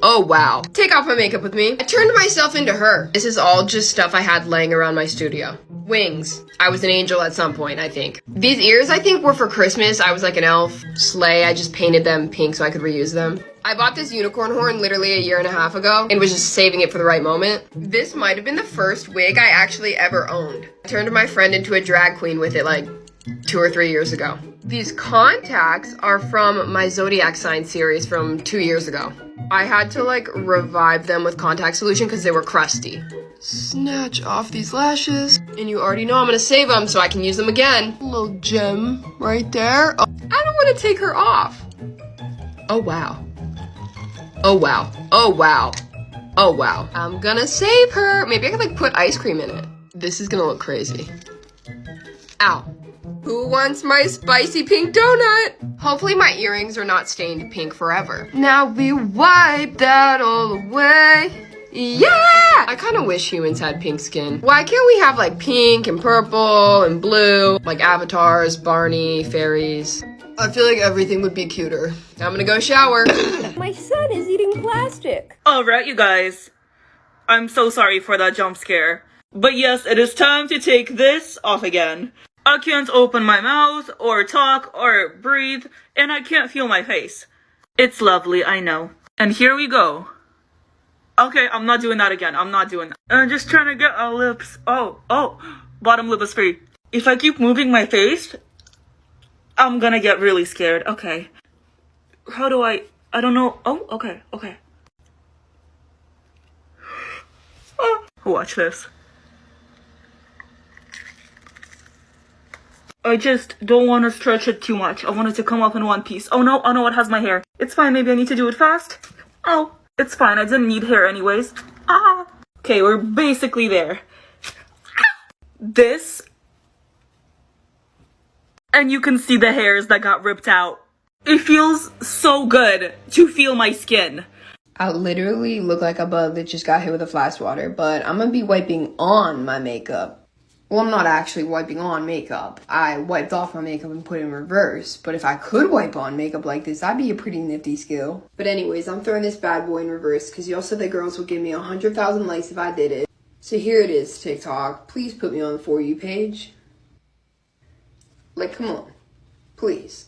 Oh wow. Take off my makeup with me. I turned myself into her. This is all just stuff I had laying around my studio. Wings. I was an angel at some point, I think. These ears, I think, were for Christmas. I was like an elf. Sleigh, I just painted them pink so I could reuse them. I bought this unicorn horn literally a year and a half ago and was just saving it for the right moment. This might have been the first wig I actually ever owned. I turned my friend into a drag queen with it like 2 or 3 years ago. These contacts are from my zodiac sign series from 2 years ago. I had to like revive them with contact solution because they were crusty. Snatch off these lashes, and you already know I'm gonna save them so I can use them again. A little gem right there. Oh, I don't want to take her off. Oh wow. Oh wow. Oh wow. Oh wow. I'm gonna save her. Maybe I could like put ice cream in it. This is gonna look crazy. Ow. Who wants my spicy pink donut? Hopefully my earrings are not stained pink forever. Now we wipe that all away. Yeah! I kind of wish humans had pink skin. Why can't we have like pink and purple and blue? Like avatars, Barney, fairies. I feel like everything would be cuter. I'm gonna go shower. My son is eating plastic. Alright, you guys. I'm so sorry for that jump scare. But yes, it is time to take this off again. I can't open my mouth, or talk, or breathe, and I can't feel my face. It's lovely, I know. And here we go. Okay, I'm not doing that again. I'm not doing that. I'm just trying to get our lips. Oh, bottom lip is free. If I keep moving my face, I'm gonna get really scared. Okay. How do I don't know. Oh, okay. Watch this. I just don't want to stretch it too much. I want it to come up in one piece. Oh no, it has my hair. It's fine, maybe I need to do it fast. Oh, it's fine, I didn't need hair anyways. Okay, we're basically there. This. And you can see the hairs that got ripped out. It feels so good to feel my skin. I literally look like a bug that just got hit with a fly swatter, but I'm gonna be wiping on my makeup. Well, I'm not actually wiping on makeup. I wiped off my makeup and put it in reverse. But if I could wipe on makeup like this, that'd be a pretty nifty skill. But anyways, I'm throwing this bad boy in reverse because y'all said that girls would give me 100,000 likes if I did it. So here it is, TikTok. Please put me on the For You page. Like, come on. Please.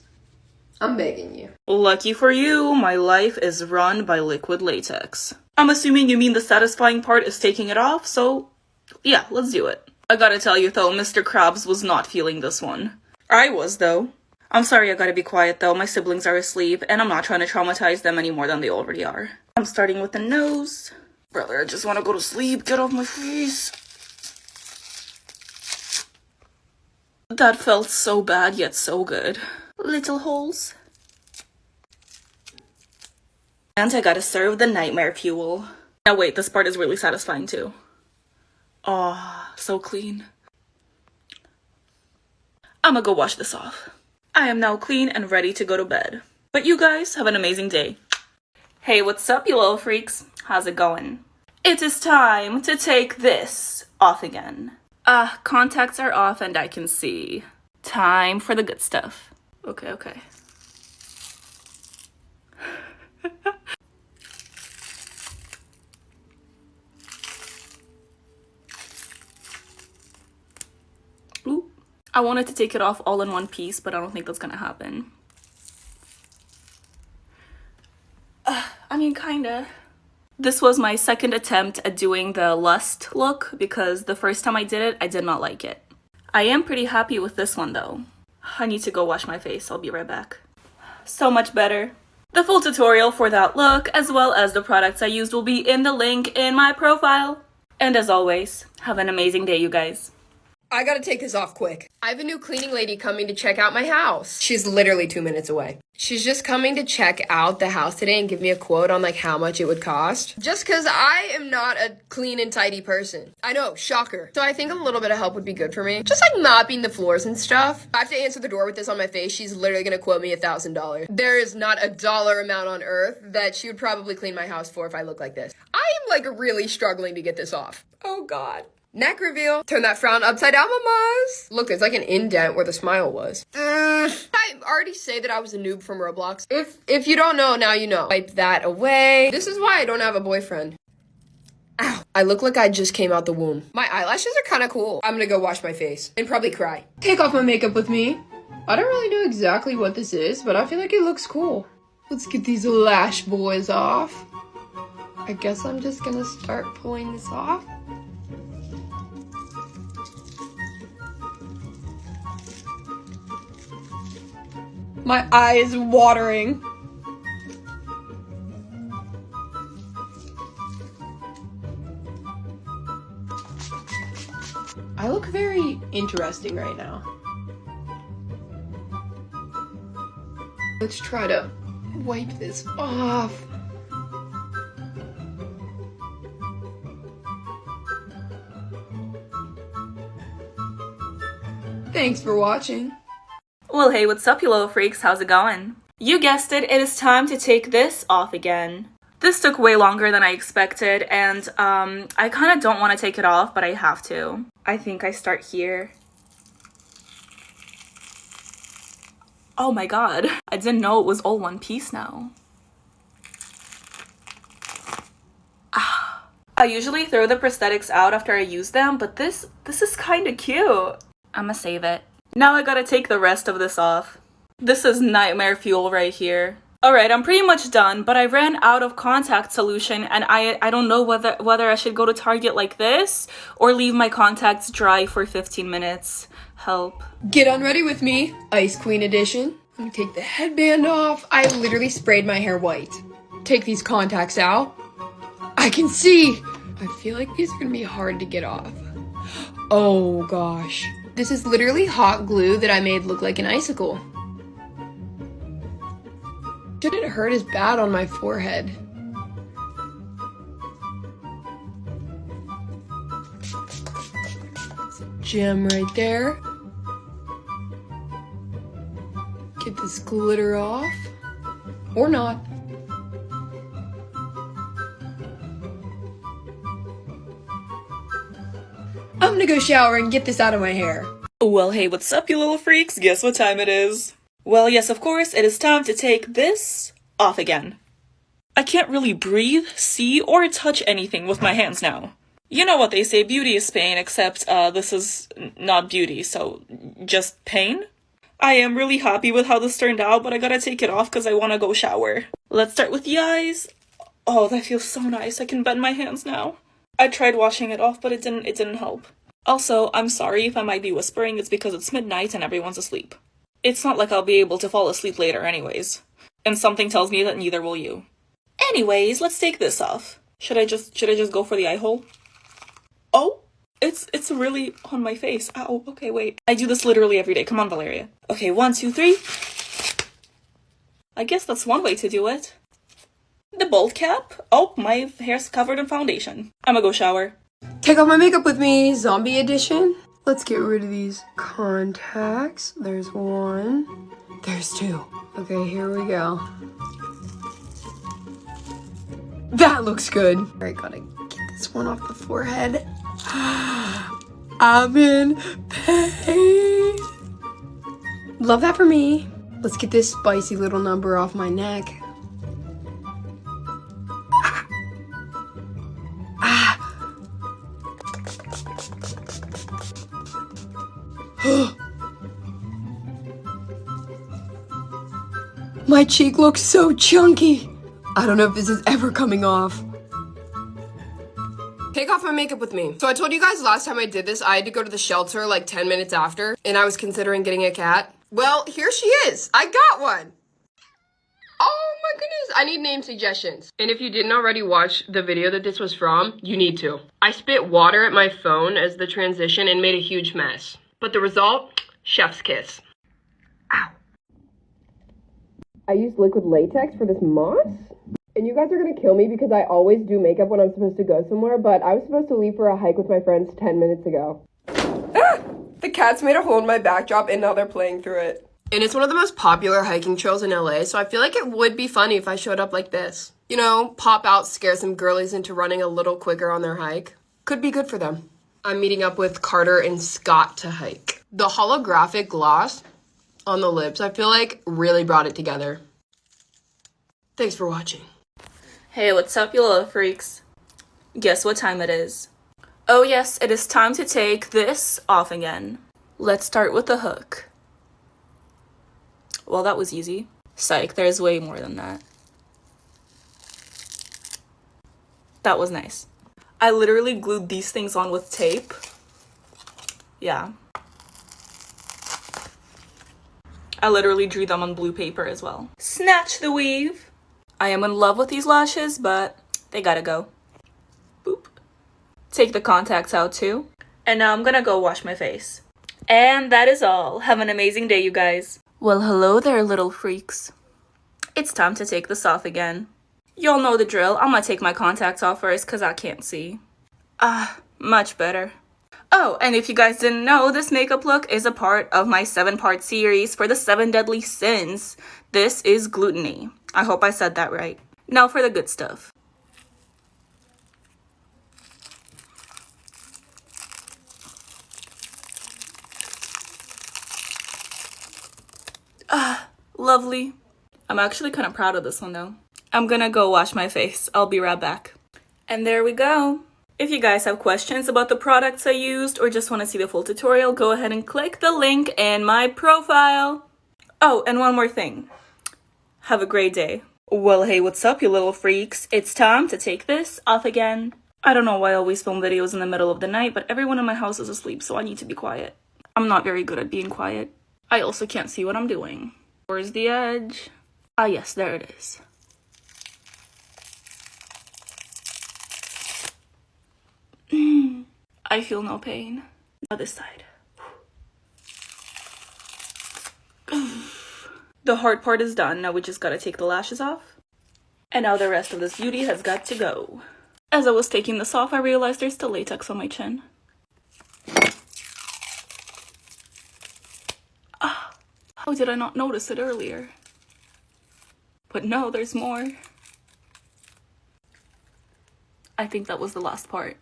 I'm begging you. Lucky for you, my life is run by liquid latex. I'm assuming you mean the satisfying part is taking it off, so yeah, let's do it. I gotta tell you though, Mr. Krabs was not feeling this one. I was though. I'm sorry, I gotta be quiet though, my siblings are asleep, and I'm not trying to traumatize them any more than they already are. I'm starting with the nose. Brother, I just wanna go to sleep, get off my face. That felt so bad, yet so good. Little holes. And I gotta serve the nightmare fuel. Now wait, this part is really satisfying too. Oh, so clean. I'ma go wash this off. I am now clean and ready to go to bed. But you guys have an amazing day. Hey, what's up, you little freaks? How's it going? It is time to take this off again. Contacts are off and I can see. Time for the good stuff. Okay. Ooh. I wanted to take it off all in one piece, but I don't think that's gonna happen. I mean, kinda. This was my second attempt at doing the lust look because the first time I did it, I did not like it. I am pretty happy with this one though. I need to go wash my face. I'll be right back. So much better. The full tutorial for that look, as well as the products I used, will be in the link in my profile. And as always, have an amazing day, you guys. I gotta take this off quick. I have a new cleaning lady coming to check out my house. She's literally 2 minutes away. She's just coming to check out the house today and give me a quote on like how much it would cost. Just cause I am not a clean and tidy person. I know, shocker. So I think a little bit of help would be good for me. Just like mopping the floors and stuff. I have to answer the door with this on my face. She's literally gonna quote me $1,000. There is not a dollar amount on earth that she would probably clean my house for if I look like this. I am like really struggling to get this off. Oh God. Neck reveal. Turn that frown upside down, mamas. Look, there's like an indent where the smile was. I already say that I was a noob from Roblox. If you don't know, now you know. Wipe that away. This is why I don't have a boyfriend. Ow. I look like I just came out the womb. My eyelashes are kind of cool. I'm gonna go wash my face and probably cry. Take off my makeup with me. I don't really know exactly what this is, but I feel like it looks cool. Let's get these lash boys off. I guess I'm just gonna start pulling this off. My eye is watering. I look very interesting right now. Let's try to wipe this off. Thanks for watching. Well, hey, what's up, you little freaks? How's it going? You guessed it, it is time to take this off again. This took way longer than I expected, and I kind of don't want to take it off, but I have to. I think I start here. Oh my god, I didn't know it was all one piece now. I usually throw the prosthetics out after I use them, but this is kind of cute. I'ma save it. Now I gotta take the rest of this off. This is nightmare fuel right here. Alright, I'm pretty much done, but I ran out of contact solution and I don't know whether I should go to Target like this or leave my contacts dry for 15 minutes. Help. Get unready with me, Ice Queen edition. Let me take the headband off. I literally sprayed my hair white. Take these contacts out. I can see. I feel like these are gonna be hard to get off. Oh gosh. This is literally hot glue that I made look like an icicle. Shouldn't hurt as bad on my forehead. It's a gem right there. Get this glitter off. Or not. I'm gonna go shower and get this out of my hair. Well, hey, what's up, you little freaks? Guess what time it is? Well, yes, of course, it is time to take this off again. I can't really breathe, see, or touch anything with my hands now. You know what they say, beauty is pain, except this is not beauty, so just pain? I am really happy with how this turned out, but I gotta take it off because I want to go shower. Let's start with the eyes. Oh, that feels so nice. I can bend my hands now. I tried washing it off, but it didn't help. Also, I'm sorry if I might be whispering, it's because it's midnight and everyone's asleep. It's not like I'll be able to fall asleep later anyways. And something tells me that neither will you. Anyways, let's take this off. Should I just go for the eye hole? Oh, it's really on my face. Ow, okay, wait. I do this literally every day. Come on, Valeria. Okay, 1, 2, 3. I guess that's one way to do it. The bold cap. Oh, my hair's covered in foundation. I'ma go shower. Take off my makeup with me, zombie edition. Let's get rid of these contacts. There's one. There's two. Okay, here we go. That looks good. All right, gotta get this one off the forehead. I'm in pain. Love that for me. Let's get this spicy little number off my neck. My cheek looks so chunky. I don't know if this is ever coming off. Take off my makeup with me. So I told you guys last time I did this, I had to go to the shelter like 10 minutes after, and I was considering getting a cat. Well, here she is. I got one. Oh my goodness. I need name suggestions. And if you didn't already watch the video that this was from, you need to. I spit water at my phone as the transition and made a huge mess. But the result, chef's kiss. Ow. I used liquid latex for this moss. And you guys are gonna kill me because I always do makeup when I'm supposed to go somewhere, but I was supposed to leave for a hike with my friends 10 minutes ago. Ah! The cats made a hole in my backdrop and now they're playing through it. And it's one of the most popular hiking trails in LA, so I feel like it would be funny if I showed up like this. You know, pop out, scare some girlies into running a little quicker on their hike. Could be good for them. I'm meeting up with Carter and Scott to hike. The holographic gloss on the lips, I feel like, really brought it together. Thanks for watching. Hey, what's up, you little freaks? Guess what time it is? Oh yes, it is time to take this off again. Let's start with the hook. Well, that was easy. Psych, there's way more than that. That was nice. I literally glued these things on with tape. Yeah. I literally drew them on blue paper as well. Snatch the weave. I am in love with these lashes, but they gotta go. Boop. Take the contacts out too. And now I'm gonna go wash my face. And that is all. Have an amazing day, you guys. Well, hello there, little freaks. It's time to take this off again. Y'all know the drill. I'm gonna take my contacts off first because I can't see. Much better. Oh, and if you guys didn't know, this makeup look is a part of my 7-part series for the 7 deadly sins. This is gluttony. I hope I said that right. Now for the good stuff. Lovely. I'm actually kind of proud of this one though. I'm gonna go wash my face. I'll be right back. And there we go. If you guys have questions about the products I used or just want to see the full tutorial, go ahead and click the link in my profile. Oh, and one more thing. Have a great day. Well, hey, what's up, you little freaks? It's time to take this off again. I don't know why I always film videos in the middle of the night, but everyone in my house is asleep, so I need to be quiet. I'm not very good at being quiet. I also can't see what I'm doing. Where's the edge? Ah, yes, there it is. I feel no pain. Now this side. The hard part is done. Now we just gotta take the lashes off. And now the rest of this beauty has got to go. As I was taking this off, I realized there's still latex on my chin. How did I not notice it earlier? But no, there's more. I think that was the last part.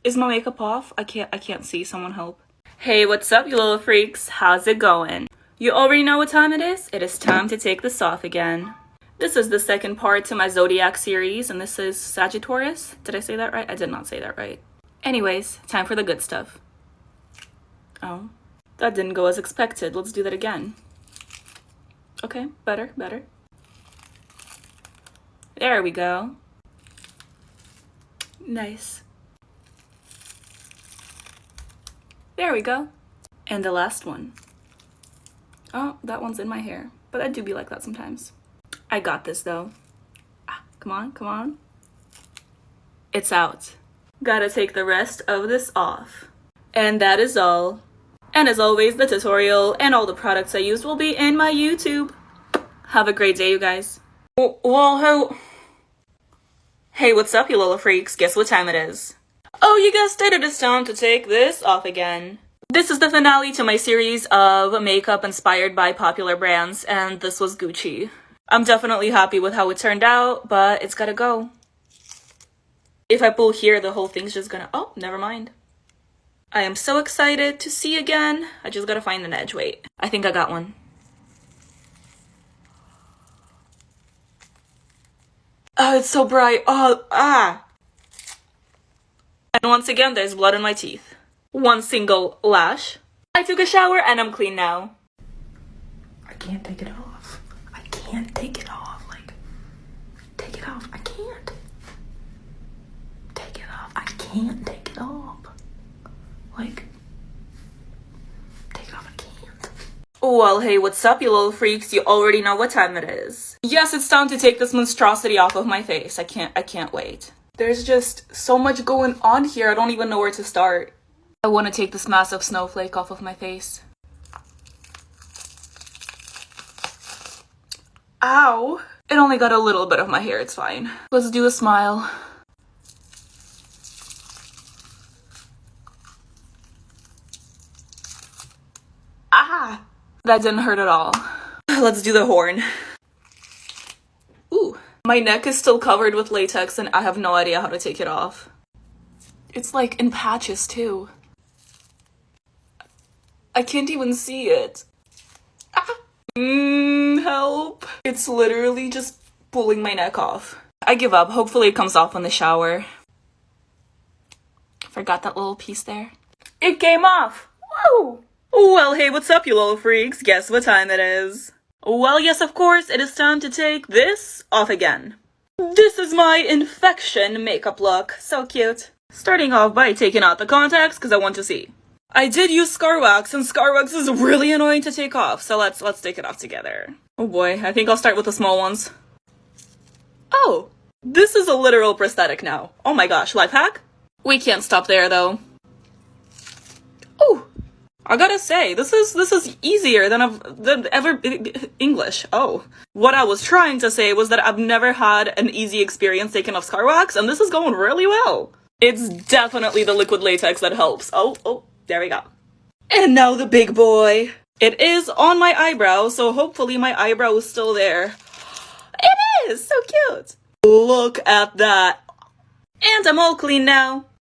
Is my makeup off? I can't see. Someone help. Hey, what's up, you little freaks? How's it going? You already know what time it is? It is time to take this off again. This is the second part to my Zodiac series, and this is Sagittarius. Did I say that right? I did not say that right. Anyways, time for the good stuff. Oh, that didn't go as expected. Let's do that again. Okay, better. There we go. Nice. There we go. And the last one. Oh, that one's in my hair. But I do be like that sometimes. I got this though. Come on. It's out. Gotta take the rest of this off. And that is all. And as always, the tutorial and all the products I used will be in my YouTube. Have a great day, you guys. Well, hey, what's up, you little freaks? Guess what time it is? Oh, you guessed it, it is time to take this off again. This is the finale to my series of makeup inspired by popular brands, and this was Gucci. I'm definitely happy with how it turned out, but it's gotta go. If I pull here, the whole thing's just gonna... Oh, never mind. I am so excited to see again. I just gotta find an edge. Wait, I think I got one. Oh, it's so bright. And once again, there's blood in my teeth. One single lash. I took a shower and I'm clean now. I can't take it off. I can't take it off. Like, take it off. I can't. Take it off. I can't take it off. Like, take it off. I can't. Well, hey, what's up, you little freaks? You already know what time it is. Yes, it's time to take this monstrosity off of my face. I can't wait. There's just so much going on here. I don't even know where to start. I want to take this massive snowflake off of my face. Ow! It only got a little bit of my hair, it's fine. Let's do a smile. That didn't hurt at all. Let's do the horn. Ooh. My neck is still covered with latex and I have no idea how to take it off. It's like in patches too. I can't even see it. Help. It's literally just pulling my neck off. I give up. Hopefully it comes off in the shower. Forgot that little piece there. It came off! Woo! Well, hey, what's up, you little freaks? Guess what time it is? Well, yes, of course, it is time to take this off again. This is my infection makeup look. So cute. Starting off by taking out the contacts, because I want to see. I did use scar wax, and scar wax is really annoying to take off, so let's take it off together. Oh boy, I think I'll start with the small ones. Oh, this is a literal prosthetic now. Oh my gosh, life hack? We can't stop there, though. Oh, I gotta say, this is easier than ever English. Oh, what I was trying to say was that I've never had an easy experience taking off scar wax, and this is going really well. It's definitely the liquid latex that helps. Oh, there we go. And now the big boy. It is on my eyebrow, so hopefully my eyebrow is still there. It is! So cute! Look at that. And I'm all clean now.